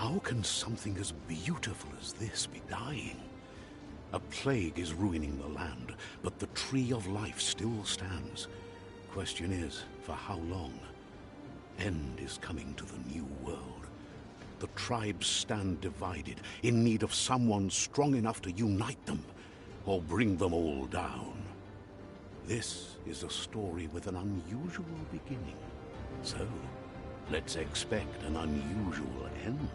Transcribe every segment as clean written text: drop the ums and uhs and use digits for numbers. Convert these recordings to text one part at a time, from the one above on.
How can something as beautiful as this be dying? A plague is ruining the land, but the tree of life still stands. Question is, for how long? End is coming to the new world. The tribes stand divided, in need of someone strong enough to unite them, or bring them all down. This is a story with an unusual beginning. So, let's expect an unusual end.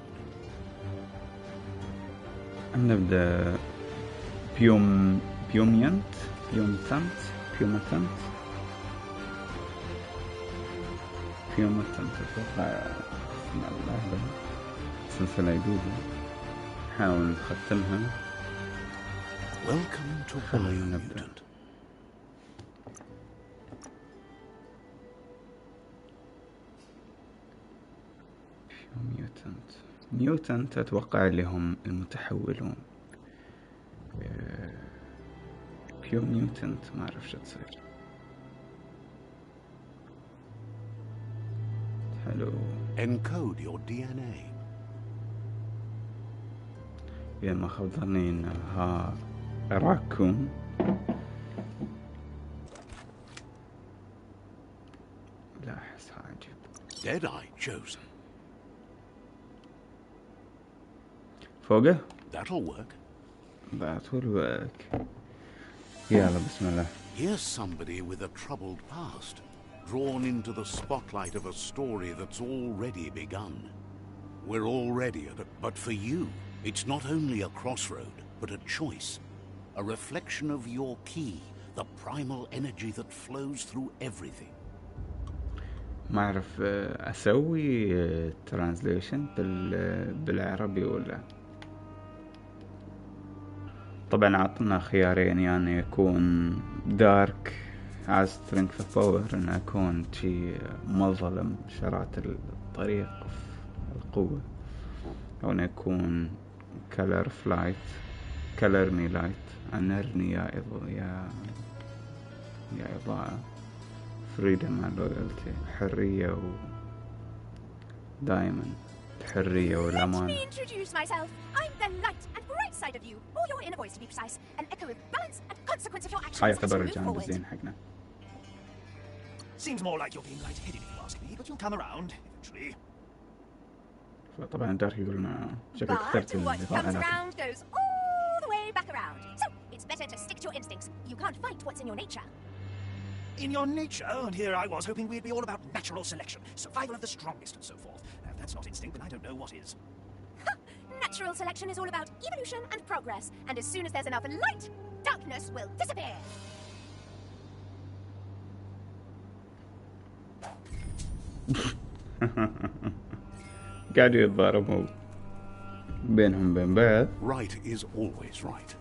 نبدأ بيوميوتانت أتوقع اسم اللعبة، سلسلة جديدة نحاول نختمها. Welcome to Biomutant. ميوتنت أتوقع اللي هم المتحولون. بيوميوتنت ما أعرف شو تصير. حلو. Encode your DNA. يا ما خاب ظني إنها الراكون. لا أحسها عجيب. Deadeye chosen. فوقه؟ That'll work. That will work. يلا بسم الله. Here's somebody with a troubled past, drawn into the spotlight of a story that's already begun. We're already at it, but for you, it's not only a crossroad, but a choice. A reflection of your key, the primal energy that flows through everything. ما أعرف أسوي ترانزليشن بالعربي ولا. طبعا عطنا خيارين، يعني يكون دارك as strength of power، ان اكون شي مظلم شرات الطريق في القوة، او ان يكون color of light color me light، انرني يا إضاءة، freedom and loyalty، حرية و دائما الحرية والأمان. Let me introduce myself. I'm the light and bright side of you, or your inner voice to be precise, an echo of balance and consequence of your actions. هاي يعتبر الجانب الزين حقنا. Seems more like you're being light-headed if you ask me, but you'll come around eventually. فطبعا دارك يقول لنا شكلك اخترت But what النظام comes أنا. around goes all the way back around. So it's better to stick to your instincts. You can't fight what's in your nature. In your nature, and here I was hoping we'd be all about natural selection, survival of the strongest and so forth. If that's not instinct, then I don't know what is. Natural selection is all about evolution and progress, and as soon as there's enough light, darkness will disappear. قاعدوا يتضاربوا بينهم بين بعض. Right is always right.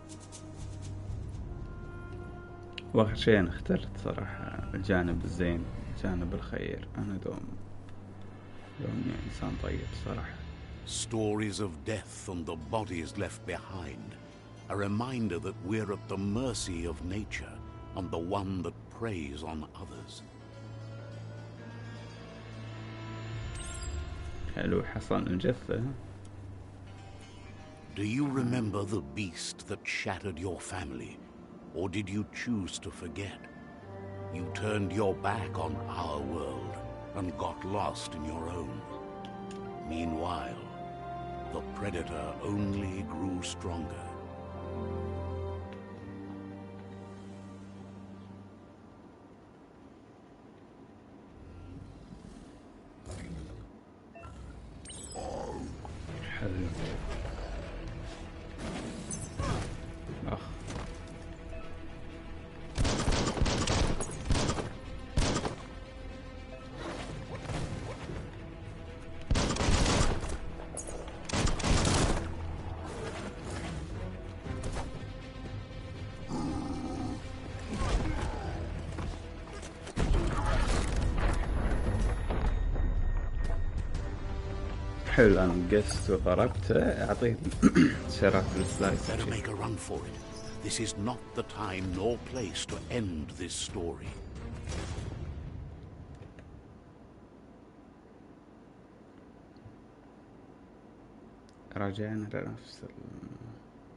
واخر شيء انا اخترت صراحة الجانب الزين، الجانب الخير. انا دوم انسان طيب صراحة. Stories of death and the bodies left behind, a reminder that we're at the mercy of nature and the one that preys on others. حلو، حصان الجثة. Do you remember the beast that shattered your family, or did you choose to forget? You turned your back on our world and got lost in your own. Meanwhile, the predator only grew stronger. حلو. حلو، انا قست وضربته، اعطيه شرات السلايس. Better make a run for it. This is not the time nor place to end this story. راجعنا لنفس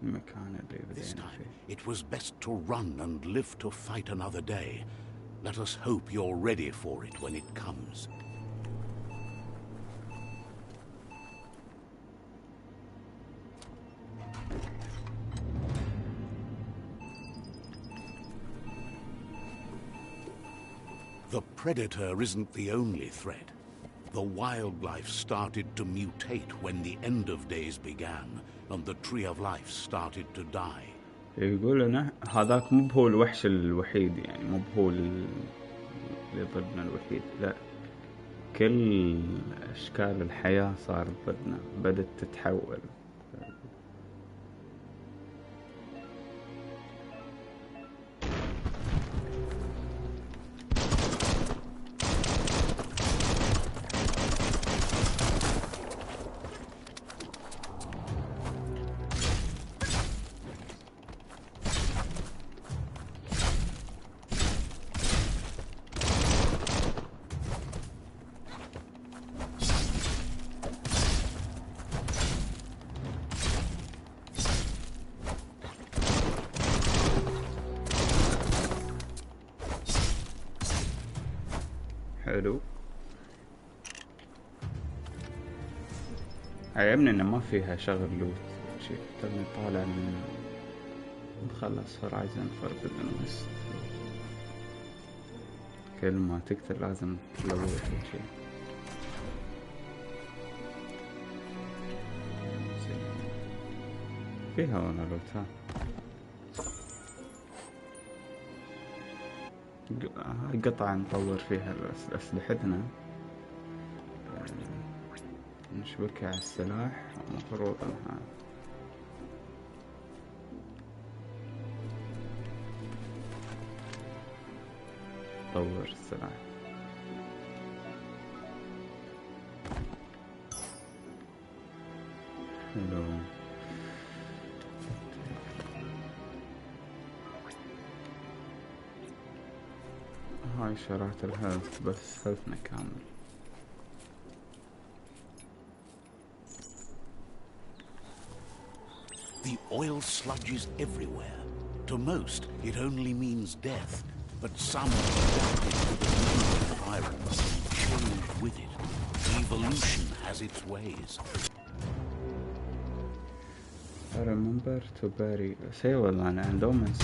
المكان اللي This بدينا time, فيه. it was best to run and live to fight another day. Let us hope you're ready for it when it comes. The predator isn't the only threat. The wildlife started to mutate when the end of days began, and the tree of life started to die. يقول لنا هذاك مو هو الوحش الوحيد، يعني مو هو اللي ضدنا الوحيد، لا، كل أشكال الحياة صارت ضدنا، بدت تتحول. حلو، عجبني إنه ما فيها شغل لوت شيء، ترى طالع من نخلص هورايزن فوربدن ويست، كل ما تقتل لازم تلوت شيء. فيها ولا لوت؟ هاي قطعة نطور فيها أسلحتنا، نشبكها على السلاح، ومفروض انها نطور السلاح. حلو، هاي شرعت الهيلث، بس هيلثنا كامل. The oil sludges everywhere. To most, it only means death, but some adapted to the new environment and changed with it. Evolution has its ways. I remember to bury. Say well, man, endowment.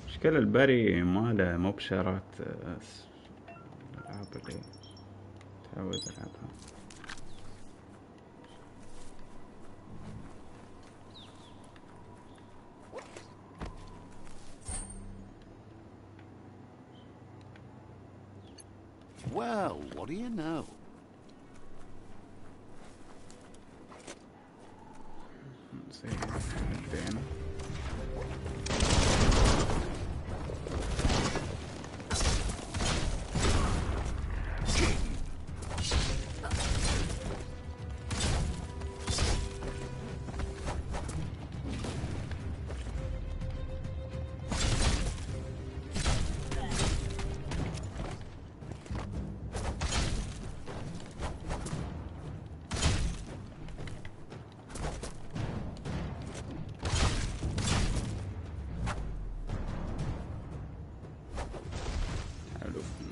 مشكلة البري ماله مو بشارات الألعاب اللي تعود ألعبها. Well, what do you know?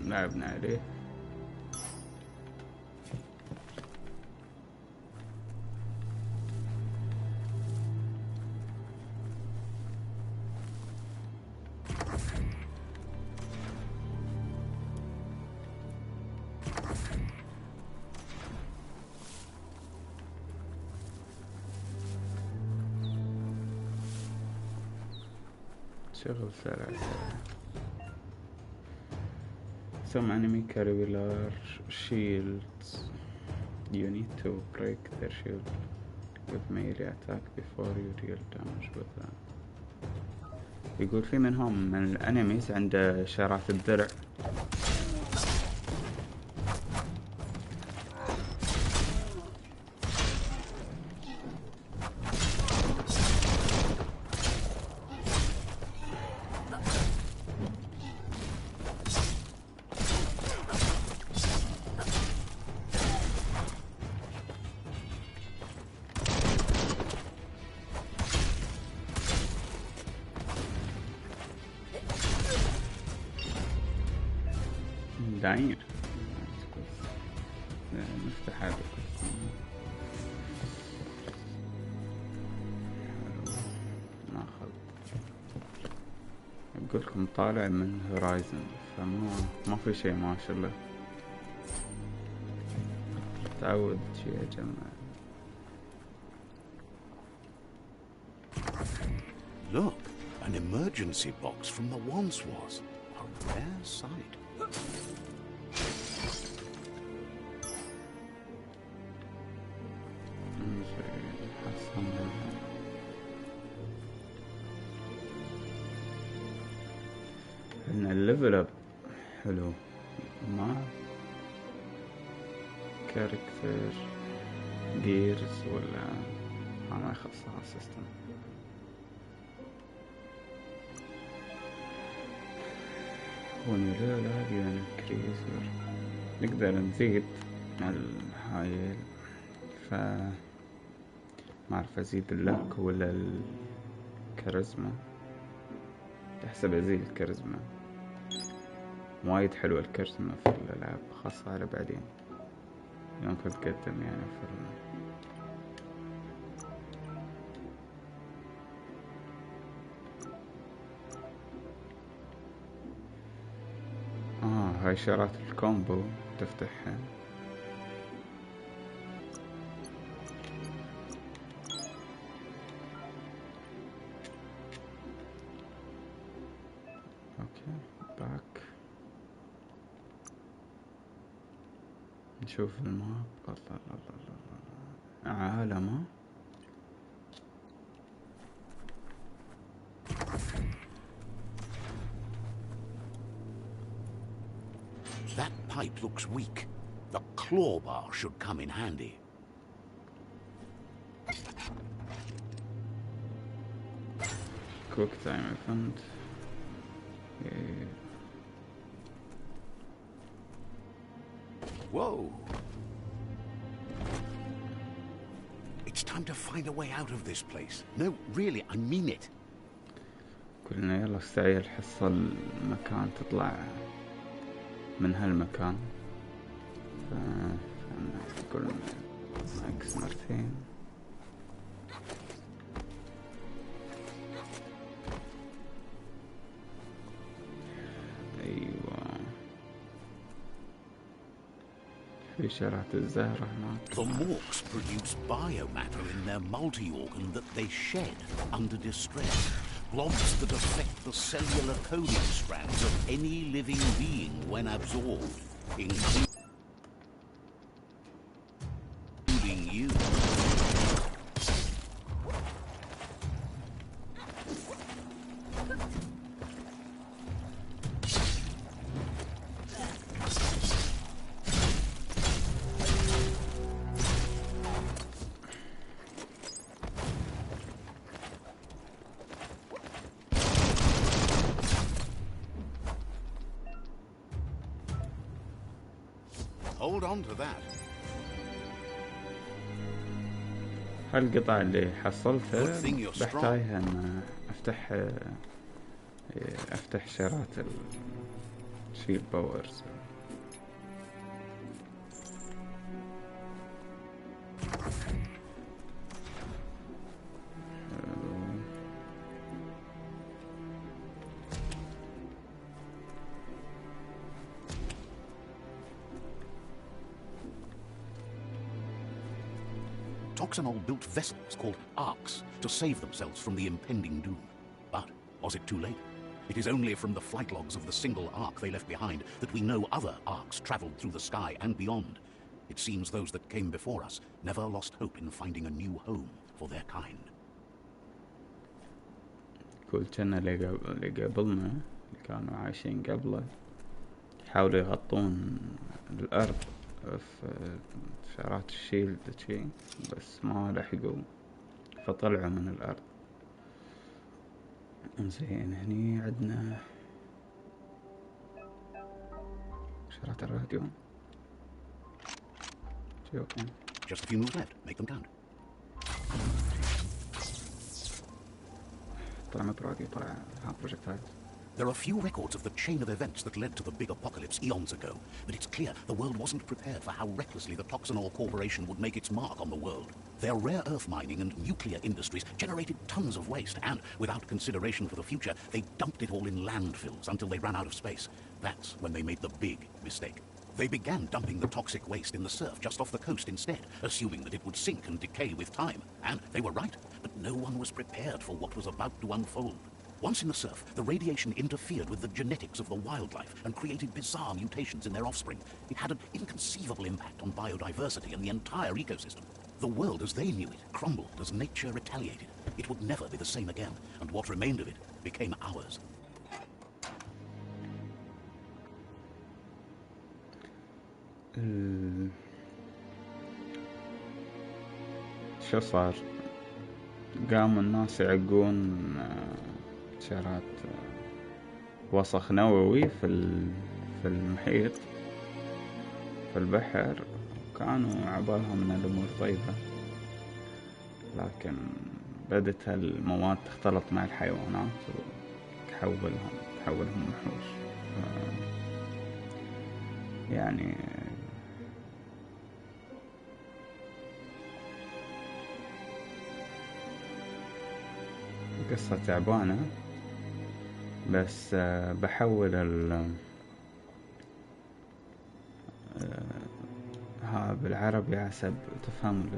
لعبنا عليه. شغل سريع. Some enemy carry large shields. You need to break their shield with melee attack before you deal damage with them. يقول في منهم من الانميز عنده شارات الدرع. داير نفتح هذا ناخذ. اقول لكم طالع من هورايزن، فما في شيء ما شاء الله. تعود شيء اجمع. Look, an emergency box from the once was. A rare sight. ان الليفل اب حلو مع كاركتر جيرز ولا ما يخصها السيستم. لا كريزر نقدر نزيد الحايل، ف ما اعرف ازيد اللك ولا الكاريزما. تحسب ازيد الكاريزما، وايد حلوة الكاريزما في الالعاب، خاصة على بعدين يوم تتقدم يعني في هاي شارات الكومبو تفتحها. اوكي باك نشوف الماب. الله عالمه. That pipe looks weak. The claw bar should come in handy. Quick time event. Whoa! It's time to find a way out of this place. No, really, I mean it. قلنا يلا استعيل حصة المكان تطلع من هالمكان. نقول اكس مرتين. ايوه في شارات الزهرة هناك. The Morks produce biomatter in their multi-organ that they shed under distress. Blobs that affect the cellular coding strands of any living being when absorbed, including you. Hold on to that. هالقطع اللي حصلتها بحتاجها ان افتح شارات الشيل باورز. Toxanol built vessels called arcs to save themselves from the impending doom. But was it too late? It is only from the flight logs of the single arc they left behind that we know other arcs travelled through the sky and beyond. It seems those that came before us never lost hope in finding a new home for their kind. يقول كنا اللي قبلنا اللي كانوا عايشين قبله يحاولوا يغطون الأرض في شعرات الشيلد شي، بس ما لحقوا فطلعوا من الأرض. زين هني عندنا شعرات الراديو. اوكي. Just a few moves left. Make them count. طلع مبرادي طلع بروجكتايل. There are few records of the chain of events that led to the big apocalypse eons ago, but it's clear the world wasn't prepared for how recklessly the Toxanol Corporation would make its mark on the world. Their rare earth mining and nuclear industries generated tons of waste, and without consideration for the future, they dumped it all in landfills until they ran out of space. That's when they made the big mistake. They began dumping the toxic waste in the surf just off the coast instead, assuming that it would sink and decay with time. And they were right, but no one was prepared for what was about to unfold. Once in the surf, the radiation interfered with the genetics of the wildlife and created bizarre mutations in their offspring. It had an inconceivable impact on biodiversity and the entire ecosystem. The world as they knew it crumbled as nature retaliated. It would never be the same again, and what remained of it became ours. شو صار؟ قاموا الناس يعقون شعرات وسخ نووي في المحيط في البحر، كانوا عبالهم من الأمور طيبة، لكن بدت هالمواد تختلط مع الحيوانات وتحولهم وحوش. يعني قصة تعبانة، بس بحول ها بالعربي حسب تفهم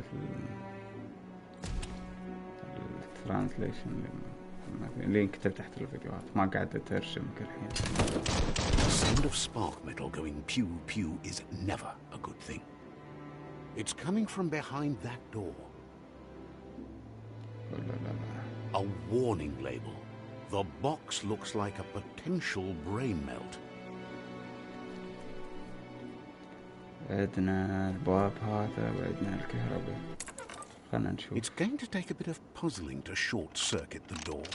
الترانسليشن اللي كتبت تحت الفيديوهات، ما قاعد أترجم كل حين. The sound of spark metal going pew pew is never a good thing. It's coming from behind that door. A warning label. The box looks like a potential brain melt. عندنا الباب هذا وعندنا الكهرباء. خلنا نشوف. It's going to take a bit of puzzling to short circuit the door.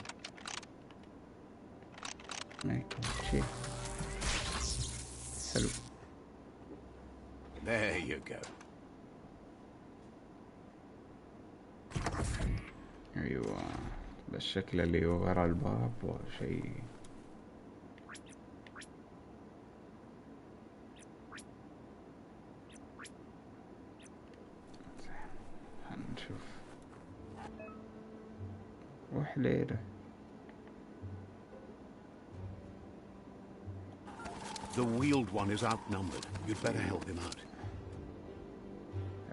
شيء حلو. There you go. ايوه بالشكل اللي ورا الباب وشيء. هنشوف وحليله. The wheeled one is outnumbered. You'd better help him out.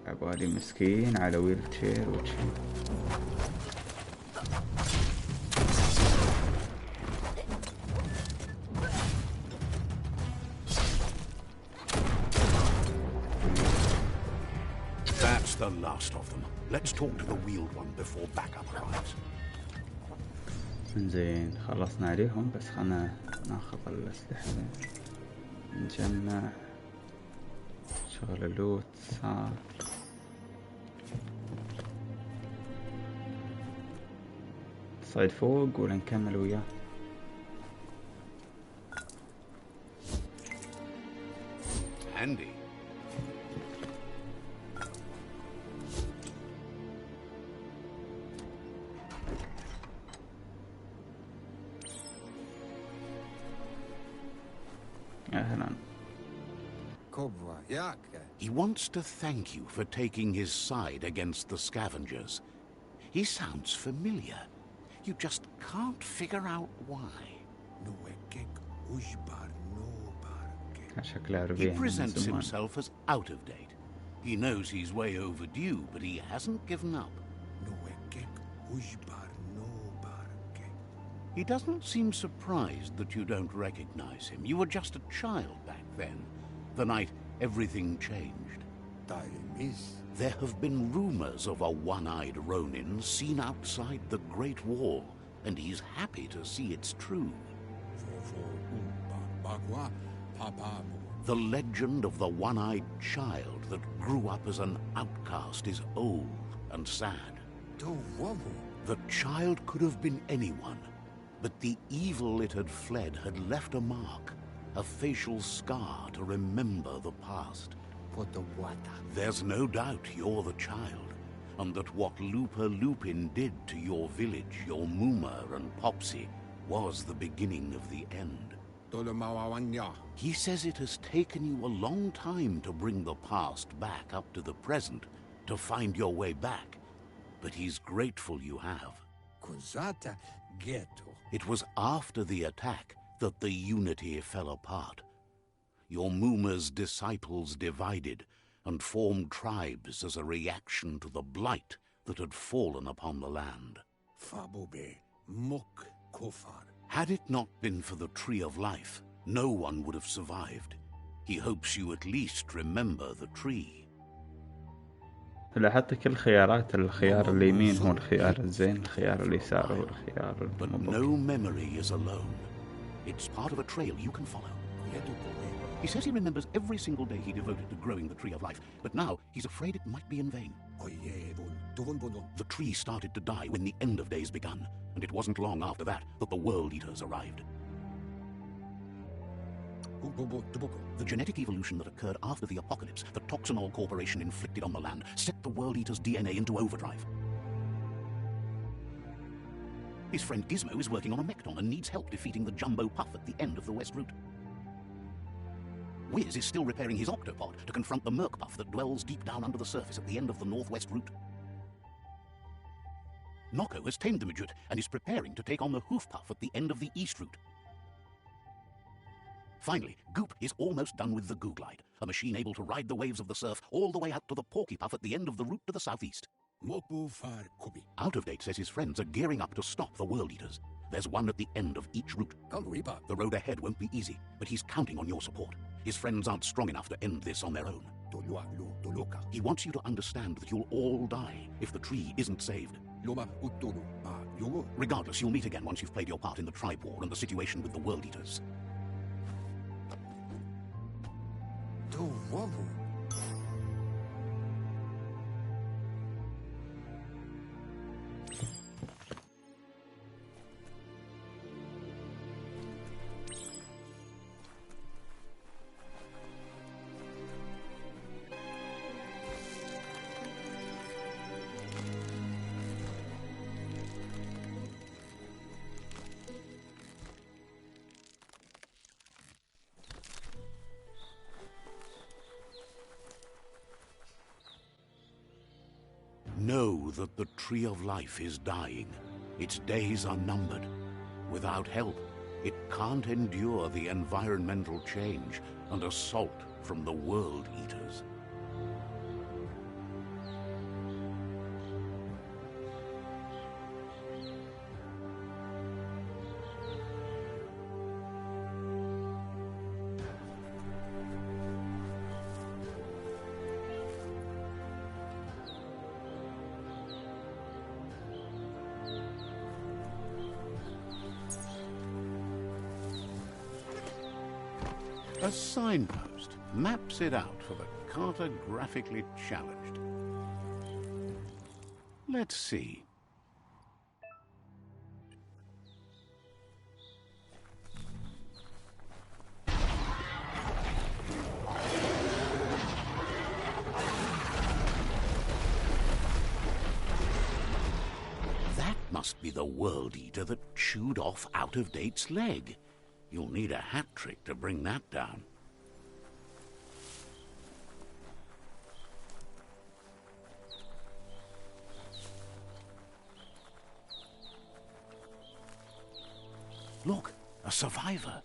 عبالي مسكين على ويل تشير وشي. That's the last of them. Let's talk to the wheeled one before backup arrives. زين خلصنا عليهم، بس خلنا ناخذ الأسلحة نجمع شغل اللوت صار. صعد فوق ولا نكمل وياه؟ Handy. أهلا. He wants to thank you for taking his side against the scavengers. He sounds familiar. You just can't figure out why. He presents himself as out of date. He knows he's way overdue, but he hasn't given up. He doesn't seem surprised that you don't recognize him. You were just a child back then, the night everything changed. There have been rumors of a one-eyed Ronin seen outside the Great Wall. and he's happy to see it's true. The legend of the one-eyed child that grew up as an outcast is old and sad. The child could have been anyone, but the evil it had fled had left a mark, a facial scar to remember the past. There's no doubt you're the child, and that what Looper Lupin did to your village, your Muma and Popsy, was the beginning of the end. He says it has taken you a long time to bring the past back up to the present, to find your way back, but he's grateful you have. It was after the attack that the unity fell apart. Your Muma's disciples divided and formed tribes as a reaction to the blight that had fallen upon the land. Had it not been for the Tree of Life, no one would have survived. He hopes you at least remember the tree. لاحظت كل الخيارات، الخيار اليمين هو الخيار الزين، الخيار اليسار هو الخيار But no memory is alone. It's part of a trail you can follow. He says he remembers every single day he devoted to growing the Tree of Life, but now he's afraid it might be in vain. The tree started to die when the end of days began, and it wasn't long after that that the World Eaters arrived. The genetic evolution that occurred after the apocalypse that Toxanol Corporation inflicted on the land set the World Eaters' DNA into overdrive. His friend Gizmo is working on a Mechton and needs help defeating the Jumbo Puff at the end of the West Route. Wiz is still repairing his Octopod to confront the Merc Puff that dwells deep down under the surface at the end of the Northwest Route. Nocco has tamed the Midget and is preparing to take on the Hoof Puff at the end of the East Route. Finally, Goop is almost done with the Googlide, a machine able to ride the waves of the surf all the way out to the Porky Puff at the end of the route to the southeast. Out of Date says his friends are gearing up to stop the World Eaters. There's one at the end of each route. The road ahead won't be easy, but he's counting on your support. His friends aren't strong enough to end this on their own. He wants you to understand that you'll all die if the tree isn't saved. Regardless, you'll meet again once you've played your part in the tribe war and the situation with the World Eaters. Know that the Tree of Life is dying. Its days are numbered. Without help, it can't endure the environmental change and assault from the World Eaters. A signpost maps it out for the cartographically challenged. Let's see. That must be the World Eater that chewed off Out of Date's leg. You'll need a hat trick to bring that down. Look, a survivor.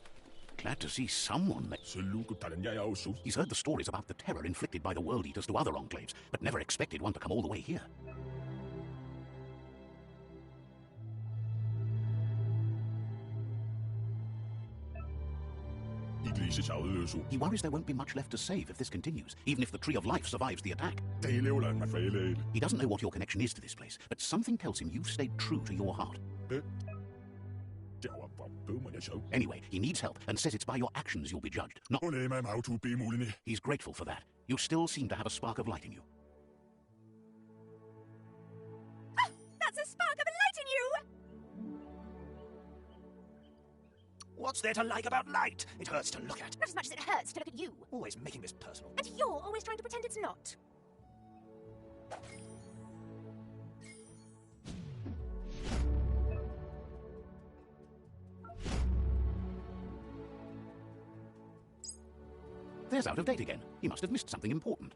Glad to see someone. He's heard the stories about the terror inflicted by the World Eaters to other enclaves, but never expected one to come all the way here. He worries there won't be much left to save if this continues, even if the Tree of Life survives the attack. He doesn't know what your connection is to this place, but something tells him you've stayed true to your heart. Anyway, he needs help and says it's by your actions you'll be judged, not... He's grateful for that. You still seem to have a spark of light in you. Ah, that's a spark of light in you! What's there to like about light? It hurts to look at. Not as much as it hurts to look at you. Always making this personal. And you're always trying to pretend it's not. There's Out of Date again. He must have missed something important.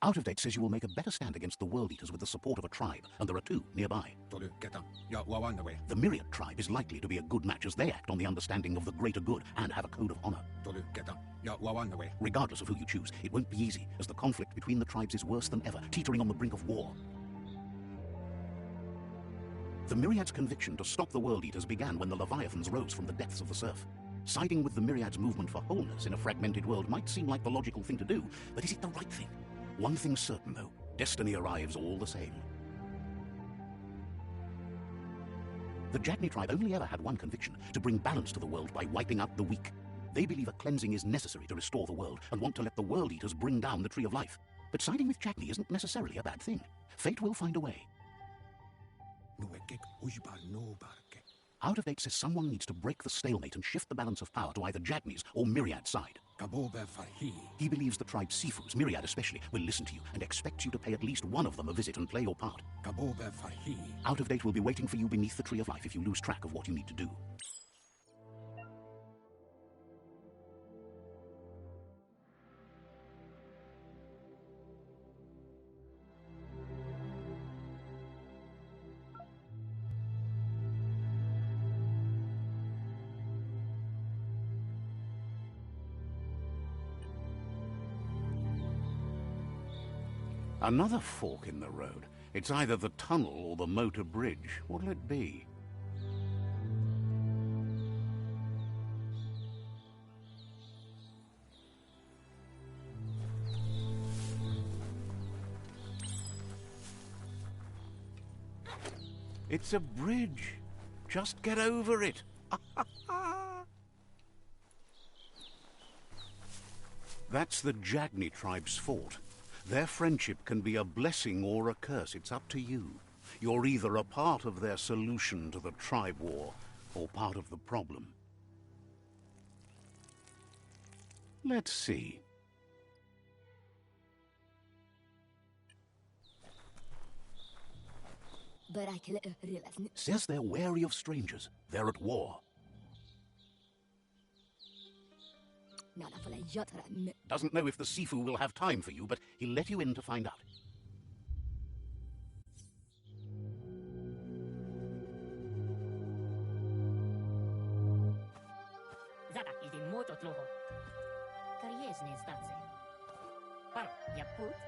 Out of Date says you will make a better stand against the World Eaters with the support of a tribe, and there are two nearby. The Myriad tribe is likely to be a good match as they act on the understanding of the greater good and have a code of honor. Regardless of who you choose, it won't be easy, as the conflict between the tribes is worse than ever, teetering on the brink of war. The Myriad's conviction to stop the World Eaters began when the Leviathans rose from the depths of the surf. Siding with the Myriad's movement for wholeness in a fragmented world might seem like the logical thing to do, but is it the right thing? One thing's certain, though. Destiny arrives all the same. The Jagni tribe only ever had one conviction, to bring balance to the world by wiping out the weak. They believe a cleansing is necessary to restore the world, and want to let the World Eaters bring down the Tree of Life. But siding with Jagni isn't necessarily a bad thing. Fate will find a way. Out of Date says someone needs to break the stalemate and shift the balance of power to either Jagni's or Myriad's side. He believes the tribe Sifus, Myriad especially, will listen to you and expects you to pay at least one of them a visit and play your part. Out of Date will be waiting for you beneath the Tree of Life if you lose track of what you need to do. Another fork in the road. It's either the tunnel or the motor bridge. What'll it be? It's a bridge. Just get over it. That's the Jagni tribe's fort. Their friendship can be a blessing or a curse. It's up to you. You're either a part of their solution to the tribe war or part of the problem. Let's see. Says they're wary of strangers. They're at war. Doesn't know if the Sifu will have time for you, but he'll let you in to find out.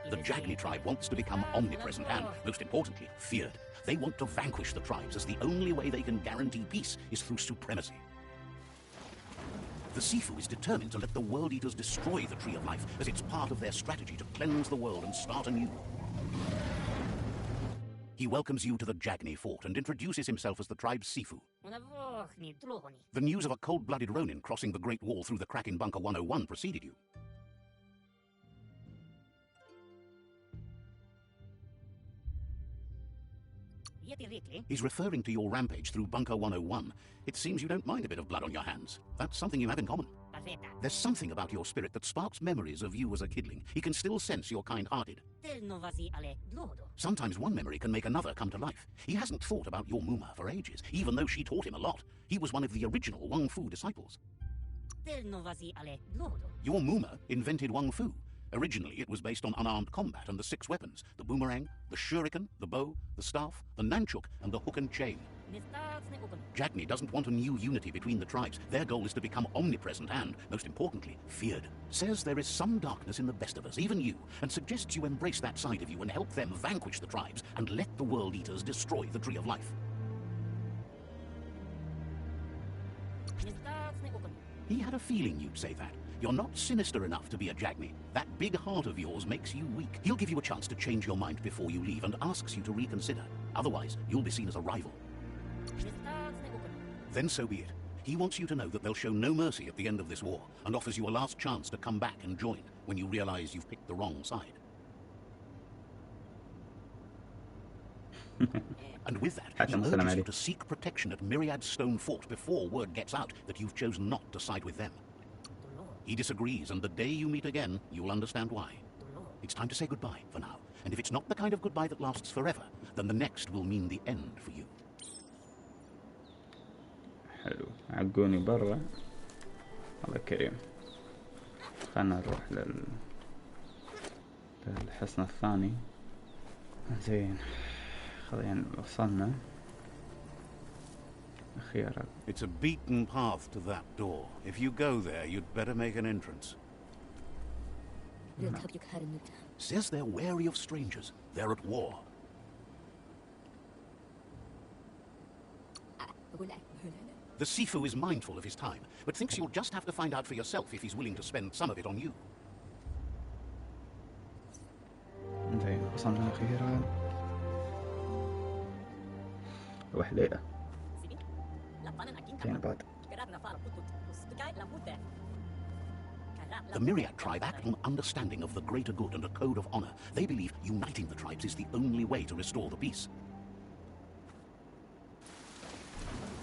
The Jagni tribe wants to become omnipresent and, most importantly, feared. They want to vanquish the tribes, as the only way they can guarantee peace is through supremacy. The Sifu is determined to let the World Eaters destroy the Tree of Life, as it's part of their strategy to cleanse the world and start anew. He welcomes you to the Jagni fort and introduces himself as the tribe's Sifu. The news of a cold-blooded Ronin crossing the Great Wall through the crack in Bunker 101 preceded you. He's referring to your rampage through Bunker 101. It seems you don't mind a bit of blood on your hands. That's something you have in common. There's something about your spirit that sparks memories of you as a kidling. He can still sense you're kind-hearted. Sometimes one memory can make another come to life. He hasn't thought about your Muma for ages, even though she taught him a lot. He was one of the original Wang Fu disciples. Your Muma invented Wang Fu. Originally, it was based on unarmed combat and the 6 weapons: the boomerang, the shuriken, the bow, the staff, the nunchuk, and the hook and chain. Jagni doesn't want a new unity between the tribes. Their goal is to become omnipresent and, most importantly, feared. Says there is some darkness in the best of us, even you, and suggests you embrace that side of you and help them vanquish the tribes and let the World Eaters destroy the Tree of Life. He had a feeling you'd say that. You're not sinister enough to be a Jagni. That big heart of yours makes you weak. He'll give you a chance to change your mind before you leave and asks you to reconsider. Otherwise, you'll be seen as a rival. then so be it. He wants you to know that they'll show no mercy at the end of this war and offers you a last chance to come back and join when you realize you've picked the wrong side. And with that, he urges you to seek protection at Myriad's stone fort before word gets out that you've chosen not to side with them. He disagrees, and the day you meet again, you'll understand why. It's time to say goodbye for now, and if it's not the kind of goodbye that lasts forever, then the next will mean the end for you. حلو، عقوني برا. الله كريم. خلنا نروح للحصن الثاني. زين، خلينا وصلنا. خيارات. It's a beaten path to that door. If you go there, you'd better make an entrance. Says they're wary of strangers. They're at war. The Sifu is mindful of his time, but thinks you'll just have to find out for yourself if he's willing to spend some of it on you. زين، وصلنا أخيرا. وحدة. زين بعد. The Myriad tribe act on understanding of the greater good and a code of honor. They believe uniting the tribes is the only way to restore the peace.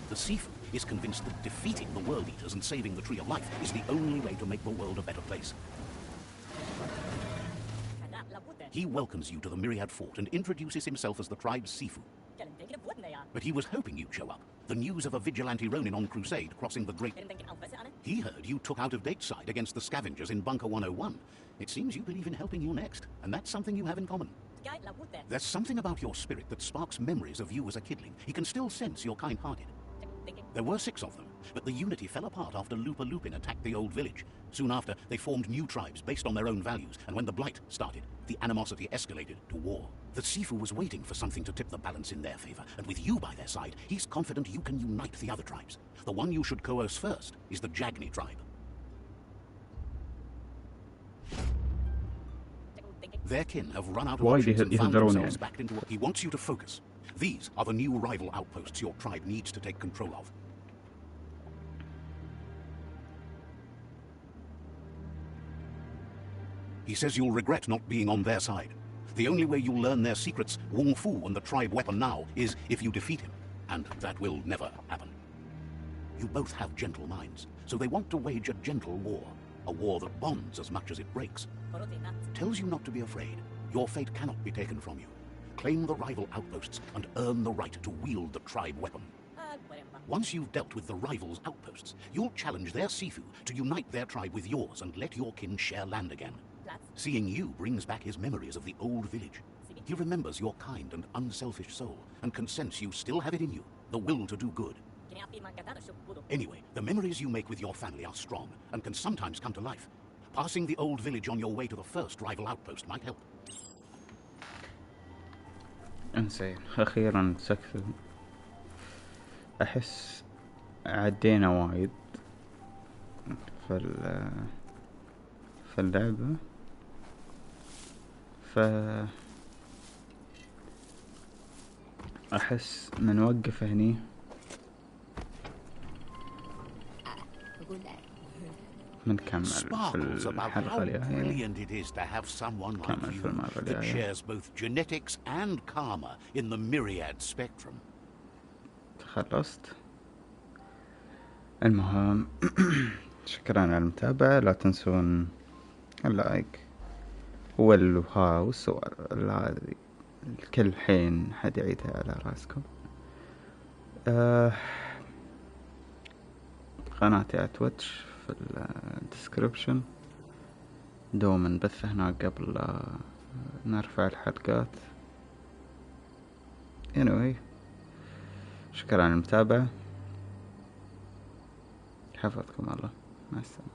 The Sifu is convinced that defeating the World Eaters and saving the Tree of Life is the only way to make the world a better place. He welcomes you to the Myriad Fort and introduces himself as the tribe's Sifu. But he was hoping you'd show up. The news of a vigilante Ronin on crusade crossing the Great... He heard you took out-of-date side against the scavengers in Bunker 101. It seems you believe in helping you next, and that's something you have in common. There's something about your spirit that sparks memories of you as a kidling. He can still sense you're kind-hearted. There were 6 of them, but the unity fell apart after Lupa Lupin attacked the old village. Soon after, they formed new tribes based on their own values, and when the Blight started, the animosity escalated to war. The Sifu was waiting for something to tip the balance in their favor, and with you by their side, he's confident you can unite the other tribes. The one you should coerce first is the Jagni tribe. Their kin have run out of options and found themselves backed into what he wants you to focus. These are the new rival outposts your tribe needs to take control of. He says you'll regret not being on their side. The only way you'll learn their secrets, Wung Fu and the tribe weapon now, is if you defeat him. And that will never happen. You both have gentle minds, so they want to wage a gentle war. A war that bonds as much as it breaks. Tells you not to be afraid. Your fate cannot be taken from you. Claim the rival outposts and earn the right to wield the tribe weapon. Once you've dealt with the rivals' outposts, you'll challenge their Sifu to unite their tribe with yours and let your kin share land again. Seeing you brings back his memories of the old village. He remembers your kind and unselfish soul and can sense you still have it in you, the will to do good. Anyway, the memories you make with your family are strong and can sometimes come to life. Passing the old village on your way to the first rival outpost might help. انسين اخيرا سكت. احس عدينا وايد في اللعبة، احس نوقف هني نكمل في الحلقة الجاية. نكمل في المرة الجاية. خلصت. المهم شكرا على المتابعة. لا تنسون اللايك والصور هذه كل حين حد يعيدها على راسكم. قناتي على تويتش في الديسكريبشن، دوما نبث هناك قبل لا نرفع الحلقات. anyway شكرا على المتابعة، حفظكم الله، مع السلامة.